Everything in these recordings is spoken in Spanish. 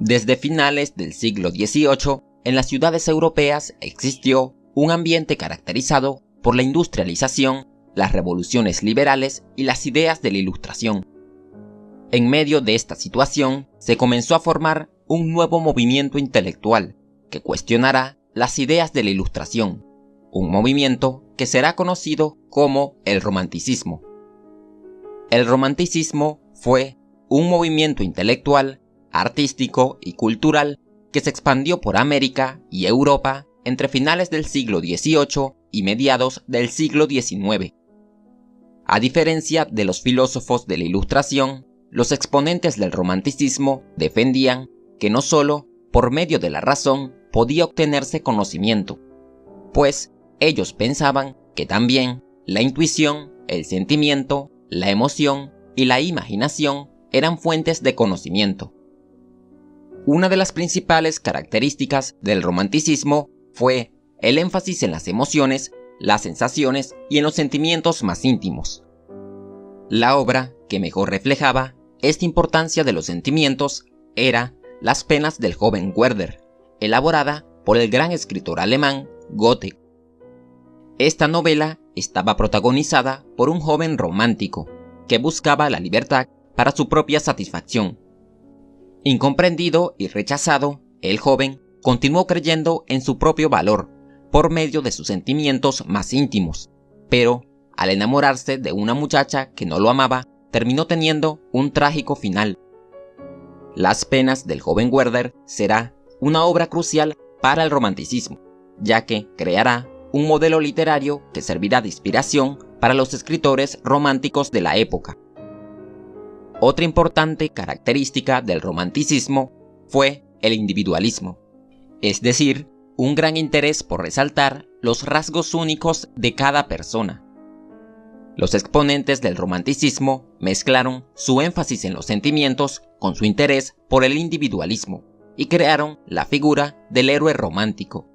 Desde finales del siglo XVIII, en las ciudades europeas existió un ambiente caracterizado por la industrialización, las revoluciones liberales y las ideas de la Ilustración. En medio de esta situación, se comenzó a formar un nuevo movimiento intelectual que cuestionará las ideas de la Ilustración, un movimiento que será conocido como el Romanticismo. El Romanticismo fue un movimiento intelectual, artístico y cultural que se expandió por América y Europa entre finales del siglo XVIII y mediados del siglo XIX. A diferencia de los filósofos de la Ilustración, los exponentes del Romanticismo defendían que no solo por medio de la razón podía obtenerse conocimiento, pues ellos pensaban que también la intuición, el sentimiento, la emoción y la imaginación eran fuentes de conocimiento. Una de las principales características del Romanticismo fue el énfasis en las emociones, las sensaciones y en los sentimientos más íntimos. La obra que mejor reflejaba esta importancia de los sentimientos era Las penas del joven Werther, elaborada por el gran escritor alemán Goethe. Esta novela estaba protagonizada por un joven romántico que buscaba la libertad para su propia satisfacción. Incomprendido y rechazado, el joven continuó creyendo en su propio valor por medio de sus sentimientos más íntimos, pero al enamorarse de una muchacha que no lo amaba, terminó teniendo un trágico final. Las penas del joven Werther será una obra crucial para el romanticismo, ya que creará un modelo literario que servirá de inspiración para los escritores románticos de la época. Otra importante característica del romanticismo fue el individualismo, es decir, un gran interés por resaltar los rasgos únicos de cada persona. Los exponentes del romanticismo mezclaron su énfasis en los sentimientos con su interés por el individualismo y crearon la figura del héroe romántico.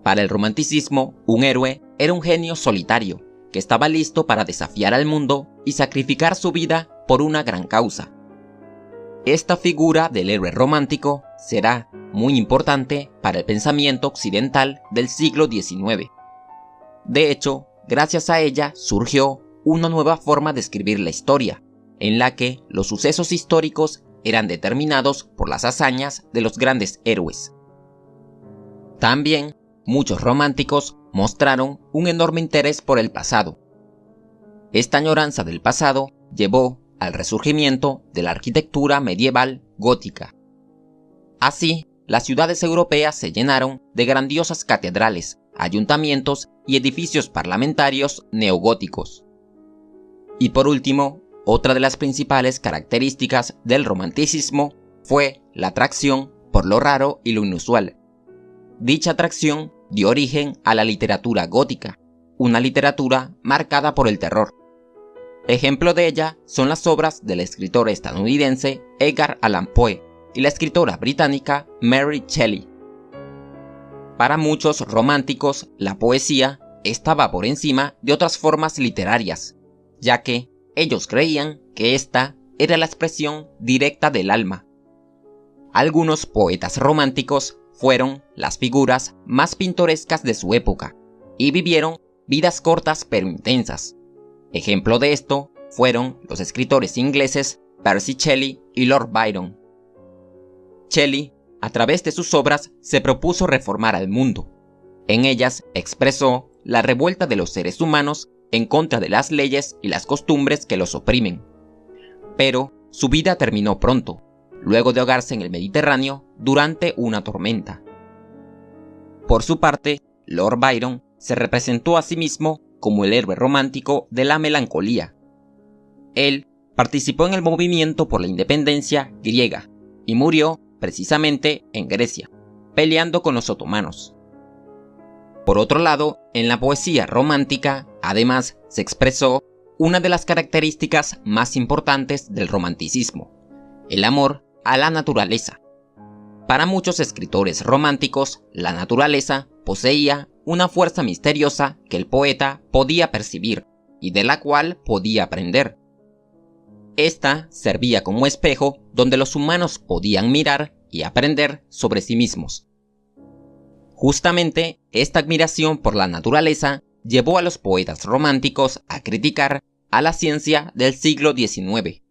Para el romanticismo, un héroe era un genio solitario que estaba listo para desafiar al mundo y sacrificar su vida por una gran causa. Esta figura del héroe romántico será muy importante para el pensamiento occidental del siglo XIX. De hecho, gracias a ella surgió una nueva forma de escribir la historia, en la que los sucesos históricos eran determinados por las hazañas de los grandes héroes. También, muchos románticos mostraron un enorme interés por el pasado. Esta añoranza del pasado llevó al resurgimiento de la arquitectura medieval gótica. Así, las ciudades europeas se llenaron de grandiosas catedrales, ayuntamientos y edificios parlamentarios neogóticos. Y por último, otra de las principales características del romanticismo fue la atracción por lo raro y lo inusual. Dicha atracción dio origen a la literatura gótica, una literatura marcada por el terror. Ejemplo de ella son las obras del escritor estadounidense Edgar Allan Poe y la escritora británica Mary Shelley. Para muchos románticos, la poesía estaba por encima de otras formas literarias, ya que ellos creían que esta era la expresión directa del alma. Algunos poetas románticos fueron las figuras más pintorescas de su época y vivieron vidas cortas pero intensas. Ejemplo de esto fueron los escritores ingleses Percy Shelley y Lord Byron. Shelley, a través de sus obras, se propuso reformar al mundo. En ellas expresó la revuelta de los seres humanos en contra de las leyes y las costumbres que los oprimen. Pero su vida terminó pronto, luego de ahogarse en el Mediterráneo durante una tormenta. Por su parte, Lord Byron se representó a sí mismo como el héroe romántico de la melancolía. Él participó en el movimiento por la independencia griega y murió precisamente en Grecia, peleando con los otomanos. Por otro lado, en la poesía romántica, además, se expresó una de las características más importantes del romanticismo, el amor a la naturaleza. Para muchos escritores románticos, la naturaleza poseía una fuerza misteriosa que el poeta podía percibir y de la cual podía aprender. Esta servía como espejo donde los humanos podían mirar y aprender sobre sí mismos. Justamente, esta admiración por la naturaleza llevó a los poetas románticos a criticar a la ciencia del siglo XIX.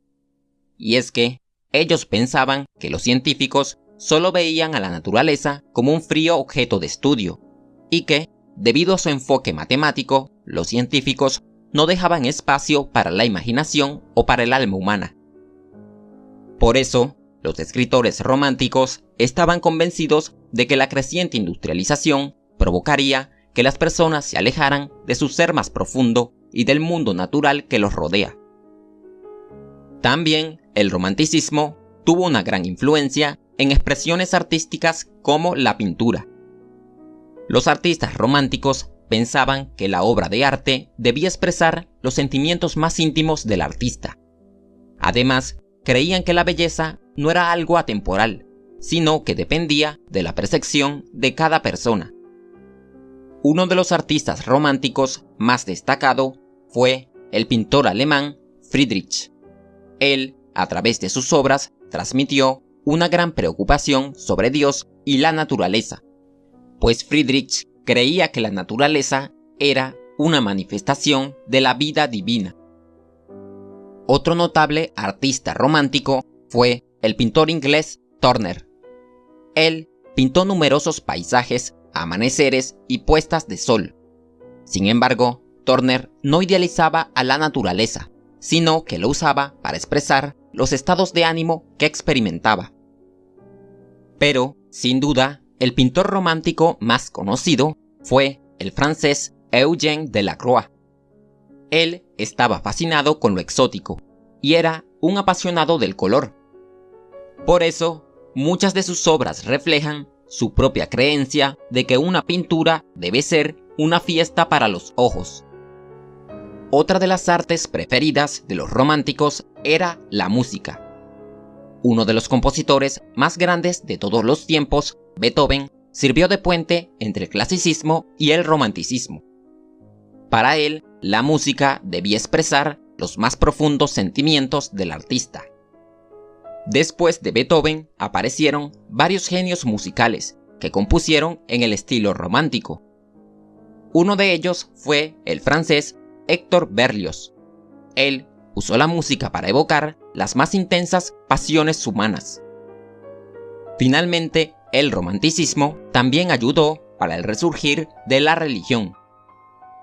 Y es que ellos pensaban que los científicos solo veían a la naturaleza como un frío objeto de estudio, y que, debido a su enfoque matemático, los científicos no dejaban espacio para la imaginación o para el alma humana. Por eso, los escritores románticos estaban convencidos de que la creciente industrialización provocaría que las personas se alejaran de su ser más profundo y del mundo natural que los rodea. También el romanticismo tuvo una gran influencia en expresiones artísticas como la pintura. Los artistas románticos pensaban que la obra de arte debía expresar los sentimientos más íntimos del artista. Además, creían que la belleza no era algo atemporal, sino que dependía de la percepción de cada persona. Uno de los artistas románticos más destacado fue el pintor alemán Friedrich. Él, a través de sus obras, transmitió una gran preocupación sobre Dios y la naturaleza, pues Friedrich creía que la naturaleza era una manifestación de la vida divina. Otro notable artista romántico fue el pintor inglés Turner. Él pintó numerosos paisajes, amaneceres y puestas de sol. Sin embargo, Turner no idealizaba a la naturaleza, sino que lo usaba para expresar los estados de ánimo que experimentaba. Pero, sin duda, el pintor romántico más conocido fue el francés Eugène Delacroix. Él estaba fascinado con lo exótico y era un apasionado del color. Por eso, muchas de sus obras reflejan su propia creencia de que una pintura debe ser una fiesta para los ojos. Otra de las artes preferidas de los románticos era la música. Uno de los compositores más grandes de todos los tiempos, Beethoven, sirvió de puente entre el clasicismo y el romanticismo. Para él, la música debía expresar los más profundos sentimientos del artista. Después de Beethoven aparecieron varios genios musicales que compusieron en el estilo romántico. Uno de ellos fue el francés Héctor Berlioz. Él usó la música para evocar las más intensas pasiones humanas. Finalmente, el romanticismo también ayudó para el resurgir de la religión,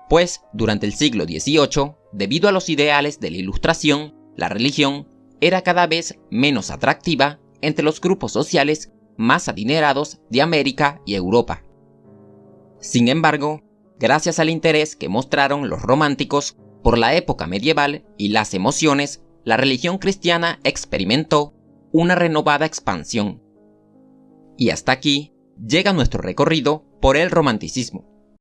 pues durante el siglo XVIII, debido a los ideales de la Ilustración, la religión era cada vez menos atractiva entre los grupos sociales más adinerados de América y Europa. Sin embargo, gracias al interés que mostraron los románticos por la época medieval y las emociones, la religión cristiana experimentó una renovada expansión. Y hasta aquí llega nuestro recorrido por el romanticismo.